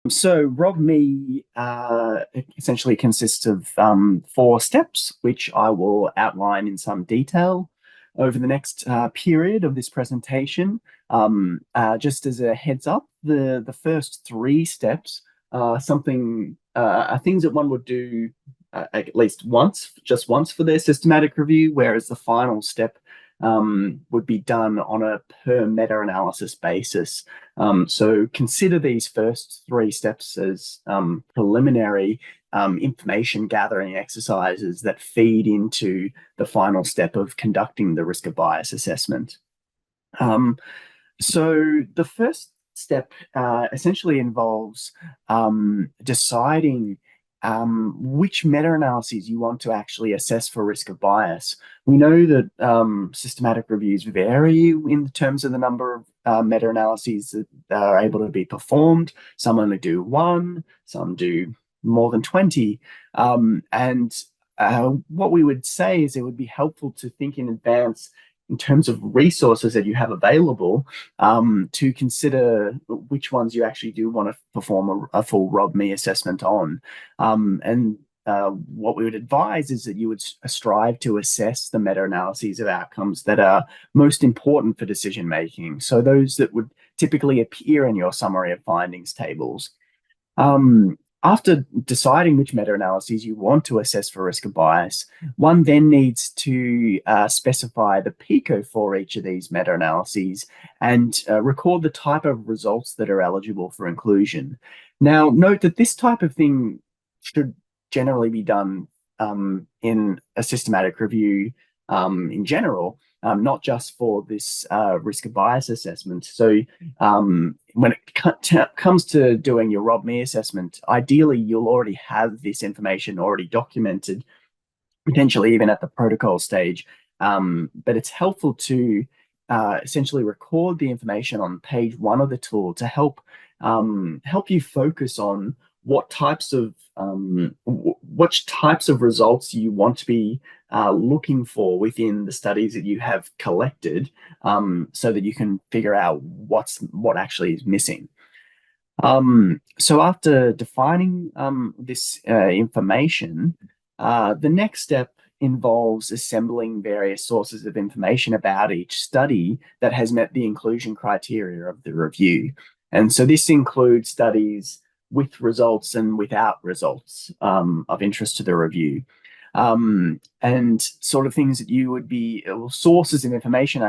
So RobMe essentially consists of four steps, which I will outline in some detail over the next period of this presentation. Just as a heads up, the first three steps are things that one would do at least once, just once for their systematic review, whereas the final step would be done on a per meta-analysis basis. So consider these first three steps as preliminary information gathering exercises that feed into the final step of conducting the risk of bias assessment. Um, so the first step essentially involves deciding which meta-analyses you want to actually assess for risk of bias. We know that systematic reviews vary in terms of the number of meta-analyses that are able to be performed. Some only do one, some do more than 20. And what we would say is it would be helpful to think in advance in terms of resources that you have available, to consider which ones you actually do want to perform a full RobMe assessment on. What we would advise is that you would strive to assess the meta-analyses of outcomes that are most important for decision making. So those that would typically appear in your summary of findings tables. After deciding which meta-analyses you want to assess for risk of bias, one then needs to specify the PICO for each of these meta-analyses and record the type of results that are eligible for inclusion. Now, note that this type of thing should generally be done in a systematic review in general, not just for this risk of bias assessment. So when it comes to doing your RobMe assessment, ideally you'll already have this information already documented, potentially even at the protocol stage. But it's helpful to essentially record the information on page one of the tool to help you focus on what types of results you want to be looking for within the studies that you have collected, so that you can figure out what actually is missing. So after defining this information, the next step involves assembling various sources of information about each study that has met the inclusion criteria of the review. And so this includes studies with results and without results of interest to the review. And sort of things that you would be, sources of information,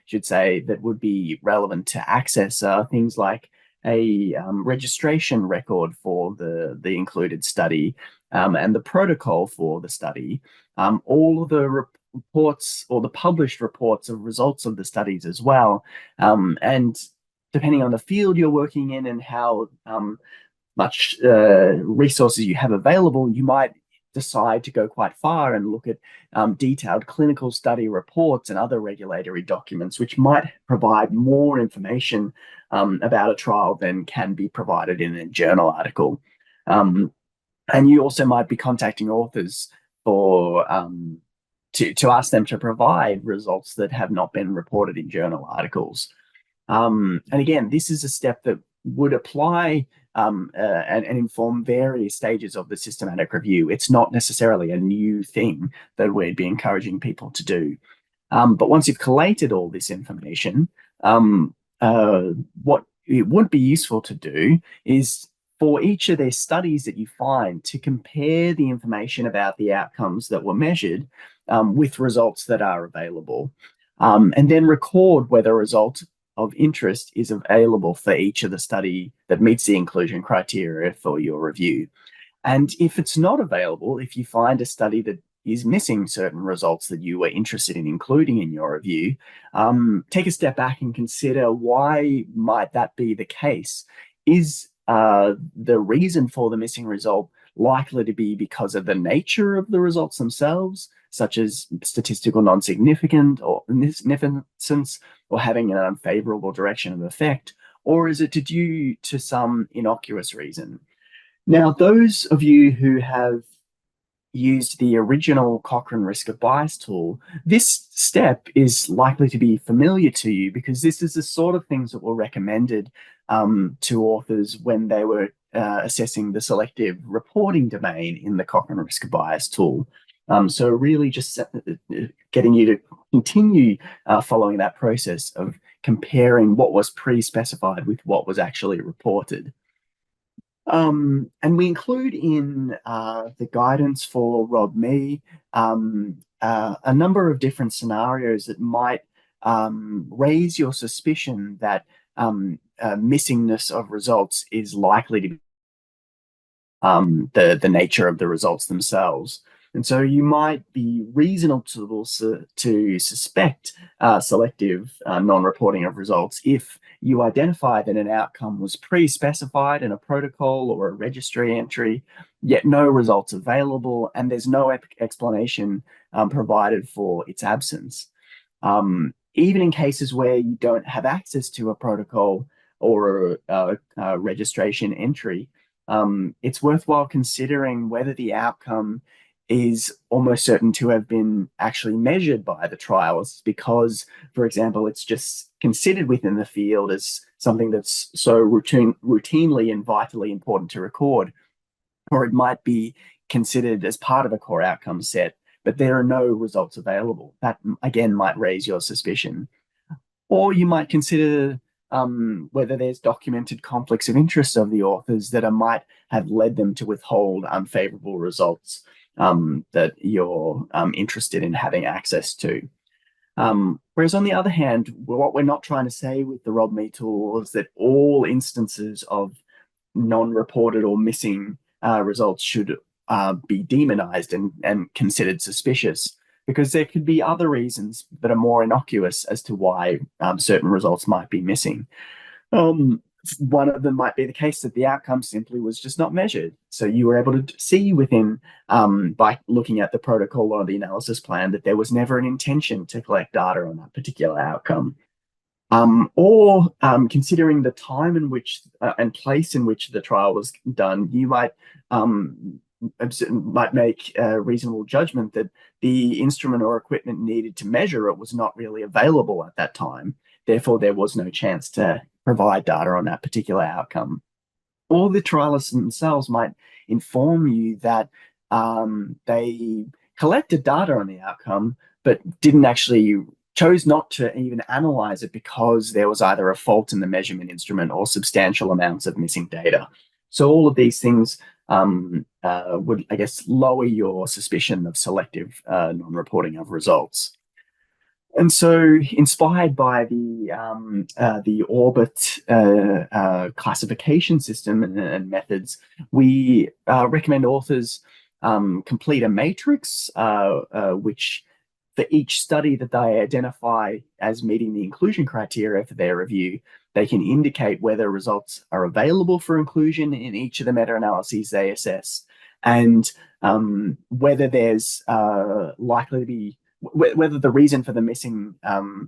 should say, that would be relevant to access are things like a registration record for the included study, and the protocol for the study, all of the reports or the published reports of results of the studies as well. And depending on the field you're working in and how much resources you have available, you might decide to go quite far and look at detailed clinical study reports and other regulatory documents, which might provide more information about a trial than can be provided in a journal article. And you also might be contacting authors for to ask them to provide results that have not been reported in journal articles. And again, this is a step that would apply and inform various stages of the systematic review. It's not necessarily a new thing that we'd be encouraging people to do. But once you've collated all this information, what it would be useful to do is for each of their studies that you find to compare the information about the outcomes that were measured with results that are available, and then record whether a result of interest is available for each of the study that meets the inclusion criteria for your review. And if it's not available, if you find a study that is missing certain results that you were interested in including in your review, take a step back and consider why might that be the case. Is the reason for the missing result likely to be because of the nature of the results themselves, such as statistical non-significant or significance, or having an unfavorable direction of effect, or is it due to some innocuous reason? Now, those of you who have used the original Cochrane risk of bias tool, this step is likely to be familiar to you because this is the sort of things that were recommended to authors when they were assessing the selective reporting domain in the Cochrane risk bias tool. So really just getting you to continue following that process of comparing what was pre-specified with what was actually reported. And we include in the guidance for ROB-Me a number of different scenarios that might raise your suspicion that missingness of results is likely to be the nature of the results themselves. And so you might be reasonable to suspect selective non-reporting of results if you identify that an outcome was pre-specified in a protocol or a registry entry, yet no results available, and there's no explanation provided for its absence. Even in cases where you don't have access to a protocol or a registration entry, it's worthwhile considering whether the outcome is almost certain to have been actually measured by the trials because, for example, it's just considered within the field as something that's so routinely and vitally important to record, or it might be considered as part of a core outcome set, but there are no results available. That, again, might raise your suspicion. Or you might consider whether there's documented conflicts of interest of the authors that might have led them to withhold unfavorable results that you're interested in having access to. Whereas on the other hand, what we're not trying to say with the ROB-Me tool is that all instances of non-reported or missing results should be demonized and considered suspicious, because there could be other reasons that are more innocuous as to why certain results might be missing. One of them might be the case that the outcome simply was just not measured. So you were able to see within, by looking at the protocol or the analysis plan, that there was never an intention to collect data on that particular outcome. Or considering the time in which and place in which the trial was done, you might make a reasonable judgment that the instrument or equipment needed to measure it was not really available at that time. Therefore, there was no chance to provide data on that particular outcome. Or the trialists themselves might inform you that they collected data on the outcome, but didn't actually chose not to even analyze it because there was either a fault in the measurement instrument or substantial amounts of missing data. So all of these things would, I guess, lower your suspicion of selective non-reporting of results. And so, inspired by the Orbit classification system and methods, we recommend authors complete a matrix, which for each study that they identify as meeting the inclusion criteria for their review, they can indicate whether results are available for inclusion in each of the meta-analyses they assess, and whether there's likely to be whether the reason for the missing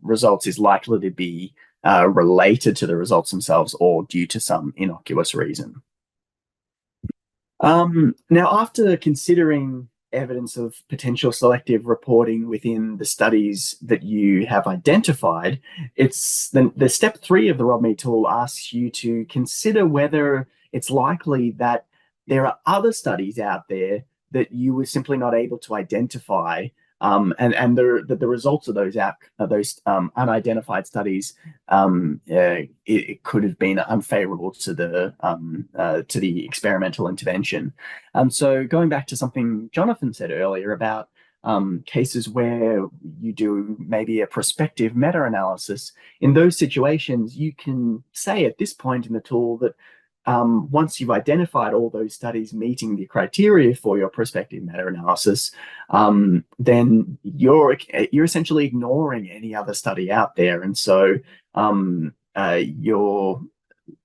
results is likely to be related to the results themselves or due to some innocuous reason. Now, after considering evidence of potential selective reporting within the studies that you have identified, it's the step 3 of the ROB-Me tool asks you to consider whether it's likely that there are other studies out there that you were simply not able to identify, and the results of those unidentified studies, it could have been unfavorable to the experimental intervention. So going back to something Jonathan said earlier about cases where you do maybe a prospective meta-analysis, in those situations, you can say at this point in the tool that once you've identified all those studies meeting the criteria for your prospective meta-analysis, then you're essentially ignoring any other study out there. And so you're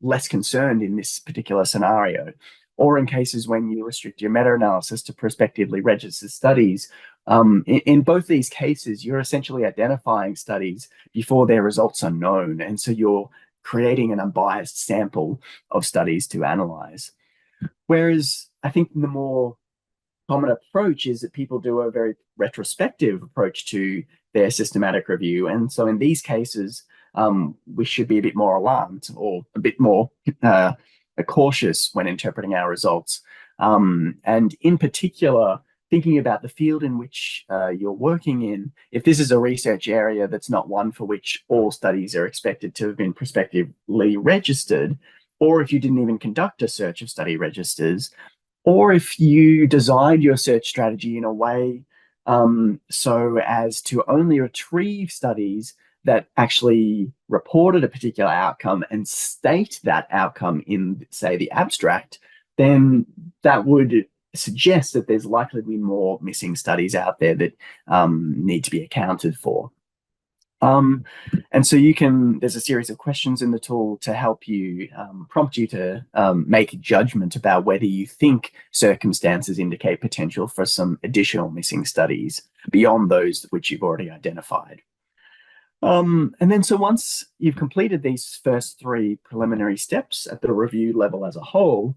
less concerned in this particular scenario. Or in cases when you restrict your meta-analysis to prospectively registered studies, in both these cases, you're essentially identifying studies before their results are known. And so you're creating an unbiased sample of studies to analyze. Whereas I think the more common approach is that people do a very retrospective approach to their systematic review. And so in these cases, we should be a bit more alarmed or a bit more cautious when interpreting our results. And in particular, thinking about the field in which you're working in, if this is a research area that's not one for which all studies are expected to have been prospectively registered, or if you didn't even conduct a search of study registers, or if you designed your search strategy in a way so as to only retrieve studies that actually reported a particular outcome and state that outcome in, say, the abstract, then that would suggest that there's likely to be more missing studies out there that need to be accounted for. And so there's a series of questions in the tool to help you, prompt you to make a judgment about whether you think circumstances indicate potential for some additional missing studies beyond those which you've already identified. And then so once you've completed these first 3 preliminary steps at the review level as a whole,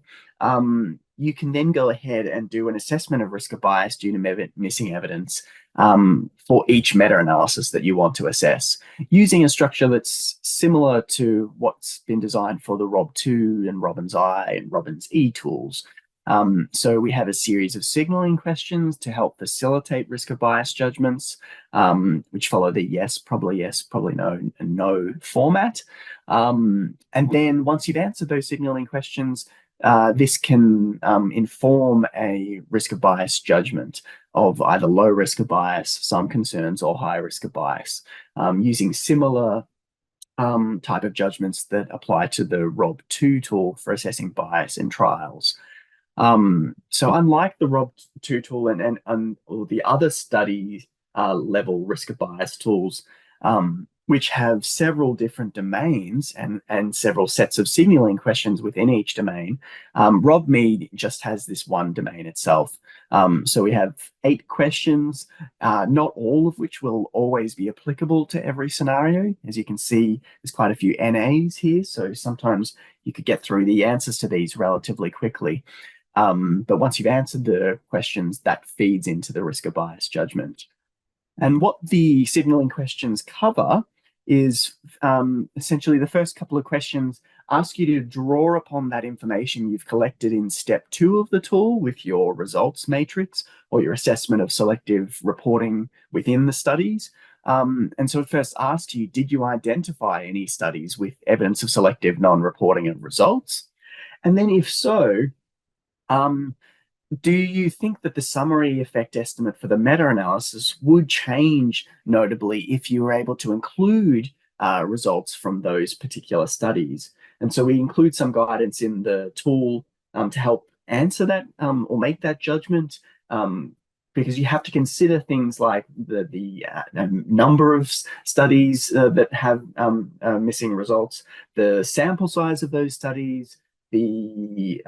you can then go ahead and do an assessment of risk of bias due to missing evidence for each meta-analysis that you want to assess, using a structure that's similar to what's been designed for the ROB2 and Robbins-I and Robbins-E tools. So we have a series of signaling questions to help facilitate risk of bias judgments, which follow the yes, probably no, and no format. And then once you've answered those signaling questions, this can inform a risk of bias judgment of either low risk of bias, some concerns, or high risk of bias, using similar type of judgments that apply to the ROB2 tool for assessing bias in trials. So unlike the ROB2 tool and or the other study level risk of bias tools, which have several different domains and several sets of signaling questions within each domain, RobMe just has this one domain itself. So we have 8 questions, not all of which will always be applicable to every scenario. As you can see, there's quite a few NAs here, so sometimes you could get through the answers to these relatively quickly. But once you've answered the questions, that feeds into the risk of bias judgment. And what the signaling questions cover is essentially the first couple of questions ask you to draw upon that information you've collected in step 2 of the tool with your results matrix or your assessment of selective reporting within the studies. And so it first asks you, did you identify any studies with evidence of selective non-reporting of results? And then if so, do you think that the summary effect estimate for the meta-analysis would change notably if you were able to include results from those particular studies? And so we include some guidance in the tool to help answer that or make that judgment, because you have to consider things like the number of studies that have missing results, the sample size of those studies, the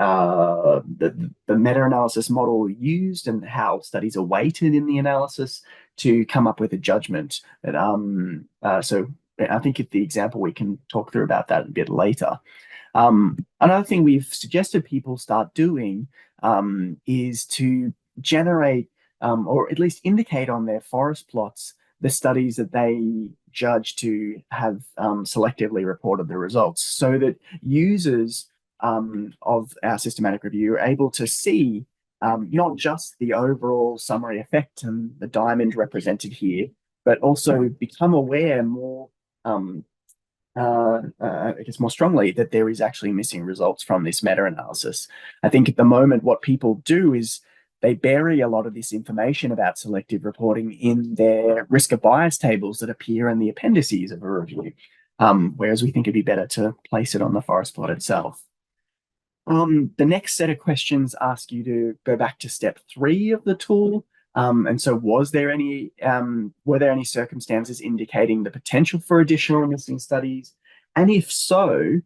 meta-analysis model used and how studies are weighted in the analysis to come up with a judgment. So I think if the example, we can talk through about that a bit later. Another thing we've suggested people start doing is to generate or at least indicate on their forest plots the studies that they judge to have selectively reported the results, so that users of our systematic review are able to see not just the overall summary effect and the diamond represented here, but also become aware more, I guess more strongly, that there is actually missing results from this meta-analysis. I think at the moment what people do is they bury a lot of this information about selective reporting in their risk of bias tables that appear in the appendices of a review, whereas we think it'd be better to place it on the forest plot itself. The next set of questions ask you to go back to step 3 of the tool. And so were there any circumstances indicating the potential for additional missing studies? And if so,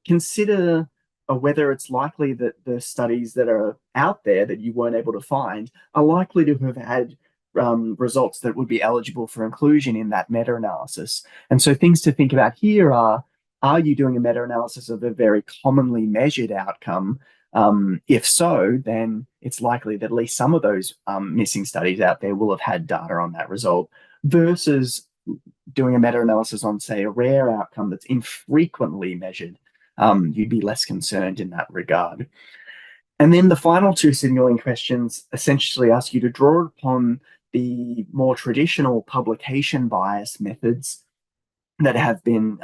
consider whether it's likely that the studies that are out there that you weren't able to find are likely to have had results that would be eligible for inclusion in that meta-analysis. And so things to think about here are you doing a meta-analysis of a very commonly measured outcome? If so, then it's likely that at least some of those missing studies out there will have had data on that result, versus doing a meta-analysis on, say, a rare outcome that's infrequently measured. you'd be less concerned in that regard. And then the final two signaling questions essentially ask you to draw upon the more traditional publication bias methods that have been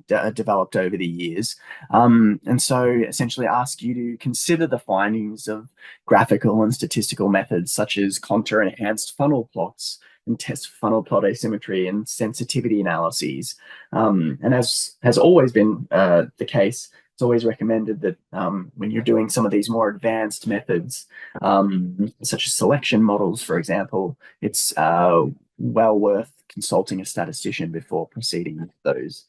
developed over the years. And so essentially ask you to consider the findings of graphical and statistical methods such as contour enhanced funnel plots and test funnel plot asymmetry and sensitivity analyses. And as has always been the case, it's always recommended that when you're doing some of these more advanced methods, such as selection models, for example, it's well worth consulting a statistician before proceeding with those.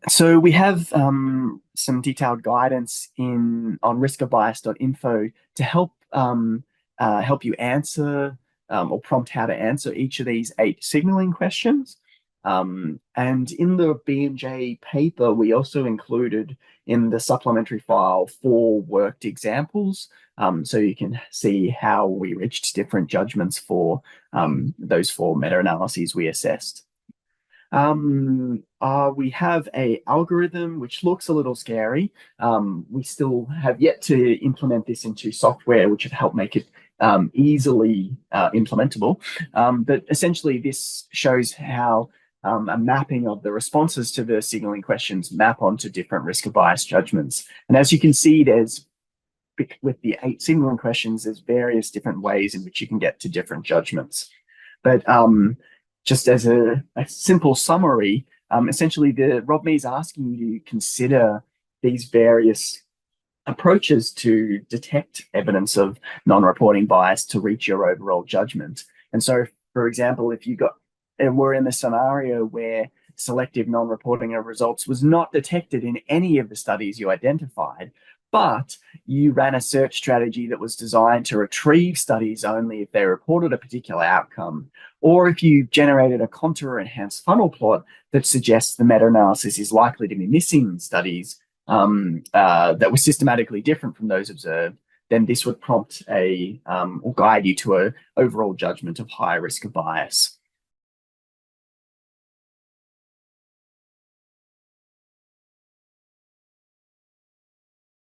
So we have some detailed guidance on riskofbias.info to help help you answer or prompt how to answer each of these 8 signaling questions. And in the BMJ paper, we also included in the supplementary file 4 worked examples, so you can see how we reached different judgments for those 4 meta-analyses we assessed. We have a algorithm which looks a little scary. We still have yet to implement this into software, which have helped make it easily implementable. But essentially, this shows how a mapping of the responses to the signaling questions map onto different risk of bias judgments. And as you can see, with the 8 signaling questions, there's various different ways in which you can get to different judgments. But just as a simple summary, essentially Rob Mee is asking you to consider these various approaches to detect evidence of non-reporting bias to reach your overall judgment. And so, for example, if we're in a scenario where selective non-reporting of results was not detected in any of the studies you identified, but you ran a search strategy that was designed to retrieve studies only if they reported a particular outcome, or if you generated a contour-enhanced funnel plot that suggests the meta-analysis is likely to be missing studies that were systematically different from those observed, then this would prompt or guide you to an overall judgment of high risk of bias.